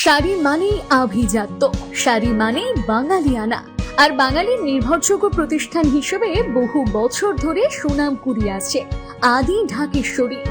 শাড়ি মানেই আভিজাত্য, শাড়ি মানেই বাঙালিয়ানা, আর বাঙালির নির্ভরযোগ্য প্রতিষ্ঠান হিসেবে বহু বছর ধরে সুনাম কুড়িয়ে আসছে আদি ঢাকেশ্বরী।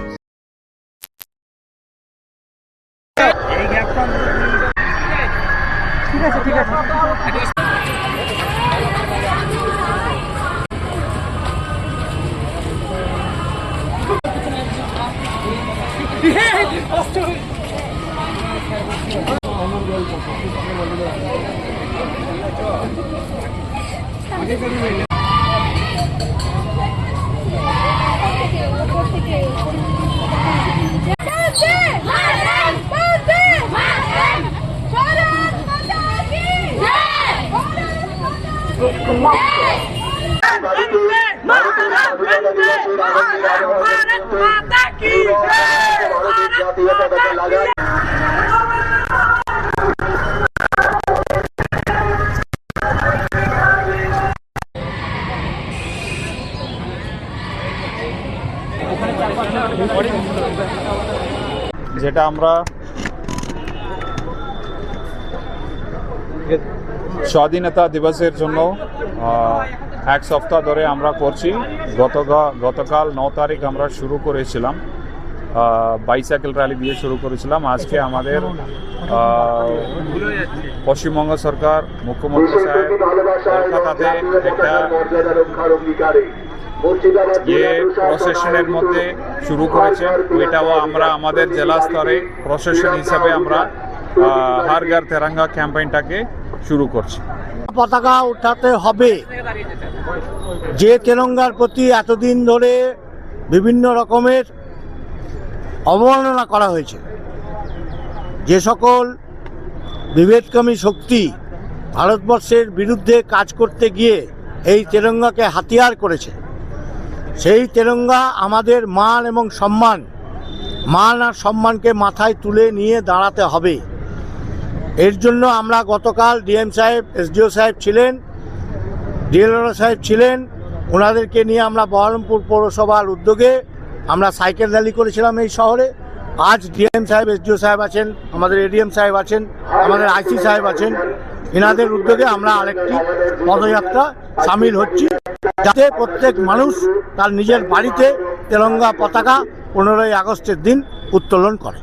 যেটা আমরা স্বাধীনতা দিবসের জন্য এক সপ্তাহ ধরে আমরা করছি। গতকাল 9 তারিখ আমরা শুরু করেছিলাম, বাইসাইকেল র্যালি দিয়ে শুরু করেছিলাম। আজকে আমাদের পশ্চিমবঙ্গ সরকার, মুখ্যমন্ত্রী সাহেব কলকাতাতে একটা প্রসেশনের মধ্যে শুরু করেছে। ওইটাও আমরা আমাদের জেলা স্তরে প্রসেশন হিসাবে আমরা হর ঘর তেরঙ্গা ক্যাম্পেইনটাকে শুরু করছি। পতাকা উঠাতে হবে। যে তেরঙ্গার প্রতি এতদিন ধরে বিভিন্ন রকমের অবমাননা করা হয়েছে, যে সকল বিভেদকামী শক্তি ভারতবর্ষের বিরুদ্ধে কাজ করতে গিয়ে এই তেরঙ্গাকে হাতিয়ার করেছে, সেই তেরঙ্গা আমাদের মান এবং মান আর সম্মানকে মাথায় তুলে নিয়ে দাঁড়াতে হবে। এর জন্য আমরা গতকাল ডিএম সাহেব, এসডিও সাহেব ছিলেন, ডিএলআর সাহেব ছিলেন, ওনাদেরকে নিয়ে আমরা বহরমপুর পৌরসভার উদ্যোগে আমরা সাইকেল র্যালি করেছিলাম এই শহরে। আজ ডিএম সাহেব, এসডিও সাহেব আছেন, আমাদের এডিএম সাহেব আছেন, আমাদের আইসি সাহেব আছেন, এনাদের উদ্যোগে আমরা আরেকটি পদযাত্রা সামিল হচ্ছি, যাতে প্রত্যেক মানুষ তার নিজের বাড়িতে তেরঙ্গা পতাকা 15ই আগস্টের দিন উত্তোলন করে।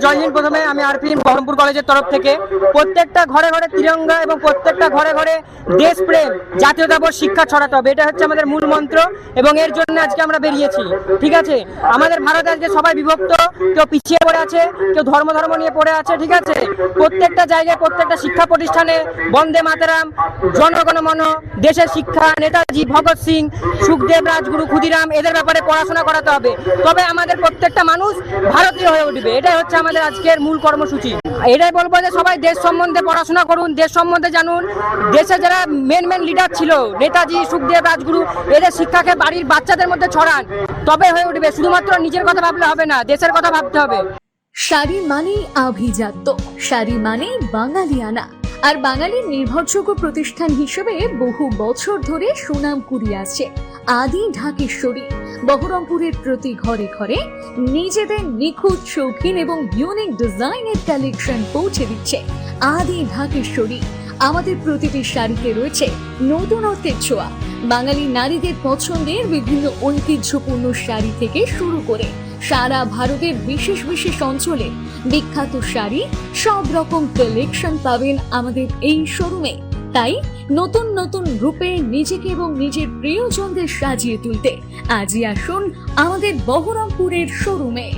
জয় হিন্দ। প্রথমে আমি আরপিএম বহরমপুর কলেজের তরফ থেকে প্রত্যেকটা ঘরে ঘরে তিরঙ্গা এবং প্রত্যেকটা ঘরে ঘরে দেশপ্রেম, জাতীয়তাবোধ শিক্ষা ছড়াতে হবে। এটা হচ্ছে আমাদের মূল মন্ত্র এবং এর জন্য আজকে আমরা বেরিয়েছি। ঠিক আছে, আমাদের ভারতে আজকে সবাই বিভক্ত, কেউ পিছিয়ে পড়ে আছে, কেউ ধর্ম নিয়ে পড়ে আছে। ঠিক আছে, প্রত্যেকটা জায়গায় প্রত্যেকটা শিক্ষা প্রতিষ্ঠানে বন্দে মাতরম, জনগণ মন, দেশের শিক্ষা, নেতাজি, ভগৎ সিং, সুখদেব, রাজগুরু, ক্ষুদিরাম, এদের ব্যাপারে পড়াশোনা করাতে হবে। তবে আমাদের প্রত্যেকটা মানুষ ভারতীয় হয়ে উঠবে। এটাই হচ্ছে আমাদের আজকের মূল কর্মসূচি। এটাই বলবো যে সবাই দেশ সম্বন্ধে পড়াশোনা করুন, দেশ সম্বন্ধে জানুন। দেশে যারা মেন লিডার ছিল, নেতাজি, সুখদেব, রাজগুরু, এদের শিক্ষাকে বাড়ির বাচ্চাদের মধ্যে ছড়ান, তবে হয়ে উঠবে। শুধুমাত্র নিজের কথা ভাবলে হবে না, দেশের কথা ভাবতে হবে। শাড়ি মানেই আভিজাত্য, শাড়ি মানেই বাঙালিয়ানা, আর বাঙালির নির্ভরযোগ্য প্রতিষ্ঠান হিসেবে বহু বছর ধরে সুনাম কুড়িয়ে আসছে আদি ঢাকেশ্বরী। বহরমপুরের প্রতি ঘরে ঘরে নিজেদের নিখুঁত, শৌখিন এবং ইউনিক ডিজাইনের কালেকশন পৌঁছে দিচ্ছে আদি ঢাকেশ্বরী। আমাদের প্রতিটি শাড়িতে রয়েছে নতুনত্বের ছোঁয়া। বাঙালি নারীদের পছন্দের বিভিন্ন ঐতিহ্যপূর্ণ শাড়ি থেকে শুরু করে সারা ভারতের বিশেষ বিশেষ অঞ্চলে বিখ্যাত শাড়ি, সব রকম কালেকশন পাবেন আমাদের এই শোরুমে। তাই নতুন নতুন রূপে নিজেকে এবং নিজের প্রিয়জনদের সাজিয়ে তুলতে আজই আসুন আমাদের বহরমপুরের শোরুমে।